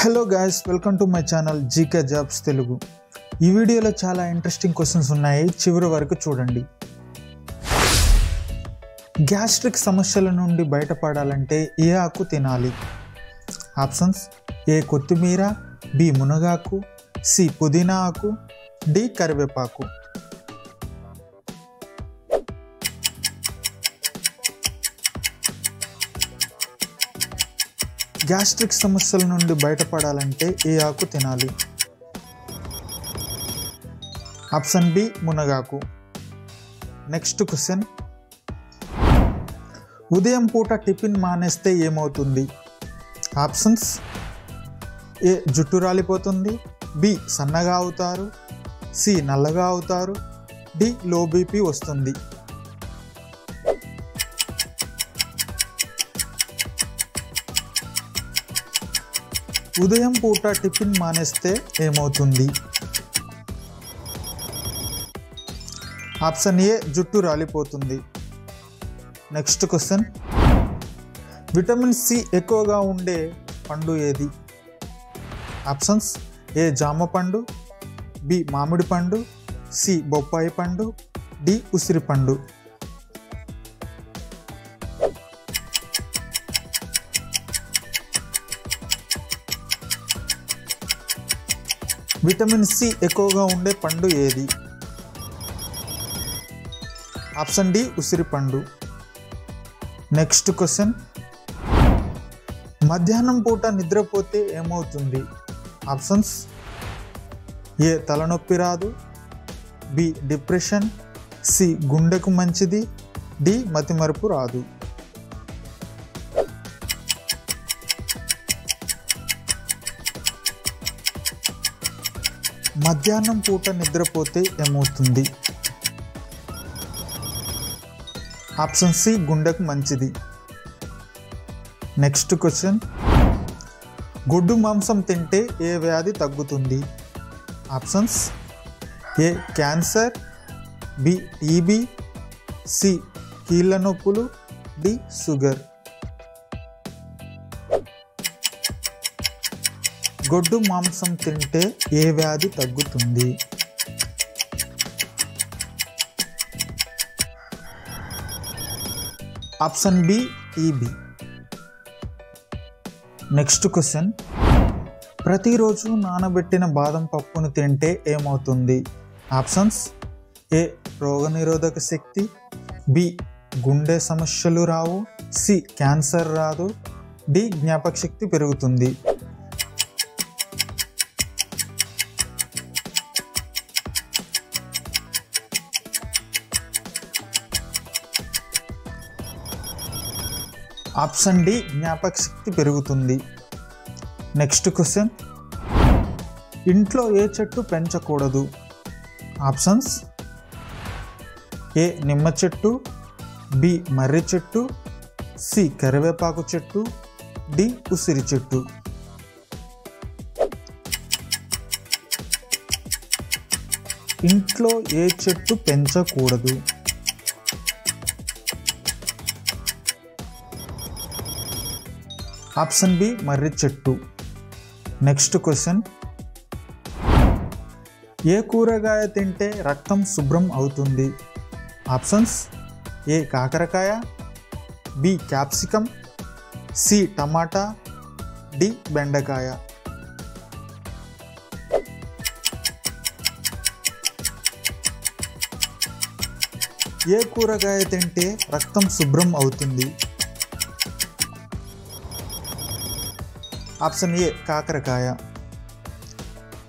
Hello guys, welcome to my channel GK jobs Telugu. ఈ వీడియోలో చాలా ఇంట్రెస్టింగ్ క్వశ్చన్స్ ఉన్నాయి, చివరి వరకు చూడండి. గ్యాస్ట్రిక్ సమస్యల నుండి బయటపడాలంటే ఏ ఆకు తినాలి? ఆప్షన్స్: ఏ కొత్తిమీర, బి మునగాకు, సి పుదీనా ఆకు, డి కరివేపాకు. గ్యాస్ట్రిక్ సమస్యల నుండి బయటపడాలంటే ఏ ఆకు తినాలి? ఆప్షన్ బి మునగాకు. నెక్స్ట్ క్వశ్చన్: ఉదయం పూట టిఫిన్ మానేస్తే ఏమవుతుంది? ఆప్షన్స్: ఏ జుట్టు రాలిపోతుంది, బి సన్నగా అవుతారు, సి నల్లగా అవుతారు, డి లో బీపీ వస్తుంది. ఉదయం పూట టిఫిన్ మానేస్తే ఏమవుతుంది? ఆప్షన్ ఏ జుట్టు రాలిపోతుంది. నెక్స్ట్ క్వశ్చన్: విటమిన్ సి ఎక్కువగా ఉండే పండు ఏది? ఆప్షన్స్: ఏ జామ పండు, బి మామిడి పండు, సి బొప్పాయి పండు, డి ఉసిరి పండు. విటమిన్ సి ఎక్కువగా ఉండే పండు ఏది? ఆప్షన్ డి ఉసిరి పండు. నెక్స్ట్ క్వశ్చన్: మధ్యాహ్నం పూట నిద్రపోతే ఏమవుతుంది? ఆప్షన్స్: ఏ తలనొప్పి రాదు, బి డిప్రెషన్, సి గుండెకు మంచిది, డి మతిమరుపు రాదు. మధ్యాహ్నం పూట నిద్రపోతే ఏమవుతుంది? ఆప్షన్ సి గుండెకు మంచిది. నెక్స్ట్ క్వశ్చన్: గొడ్డు మాంసం తింటే ఏ వ్యాధి తగ్గుతుంది? ఆప్షన్స్: ఏ క్యాన్సర్, బి టీబీ, సి కీళ్ళ నొప్పులు, డి షుగర్. గొడ్డు మాంసం తింటే ఏ వ్యాధి తగ్గుతుంది? Option B TB. Next question: ప్రతిరోజు నానబెట్టిన బాదం పప్పును తింటే ఏమవుతుంది? ఆప్షన్స్: ఏ రోగనిరోధక శక్తి, బి గుండె సమస్యలు రావు, సి క్యాన్సర్ రాదు, డి జ్ఞాపక శక్తి పెరుగుతుంది. ఆప్షన్ డి జ్ఞాపక శక్తి పెరుగుతుంది. నెక్స్ట్ క్వశ్చన్: ఇంట్లో ఏ చెట్టు పెంచకూడదు? ఆప్షన్స్: ఏ నిమ్మ చెట్టు, బి మర్రి చెట్టు, సి కరివేపాకు చెట్టు, డి ఉసిరి చెట్టు. ఇంట్లో ఏ చెట్టు పెంచకూడదు? ఆప్షన్ బి మర్రి చెట్టు. నెక్స్ట్ క్వశ్చన్: ఏ కూరగాయ తింటే రక్తం శుభ్రం అవుతుంది? ఆప్షన్స్: ఏ కాకరకాయ, బి క్యాప్సికమ్, సి టమాటా, డి బెండకాయ. ఏ కూరగాయ తింటే రక్తం శుభ్రం అవుతుంది? ఆప్షన్ ఏ కాకరకాయ.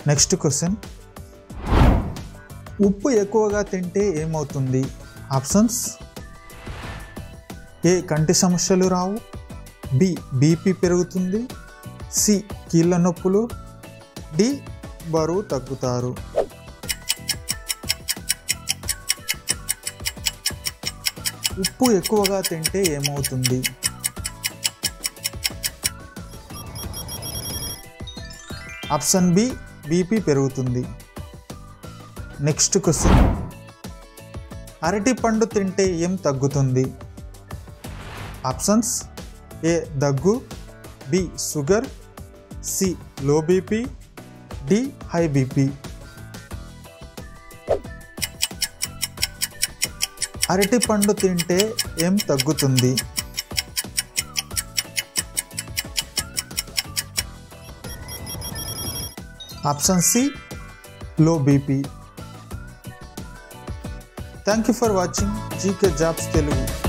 నెక్స్ట్ క్వశ్చన్: ఉప్పు ఎక్కువగా తింటే ఏమవుతుంది? ఆప్షన్స్: ఏ కంటి సమస్యలు రావు, బి బీపీ పెరుగుతుంది, సి కీళ్ళ నొప్పులు, డి బరువు తగ్గుతారు. ఉప్పు ఎక్కువగా తింటే ఏమవుతుంది? ఆప్షన్ బి బీపీ పెరుగుతుంది. నెక్స్ట్ క్వశ్చన్: అరటి పండు తింటే ఏం తగ్గుతుంది? ఆప్షన్స్: ఏ దగ్గు, B sugar, C low BP, D high BP. అరటి పండు తింటే ఏం తగ్గుతుంది? Option C low BP. Thank you for watching GK jobs Telugu.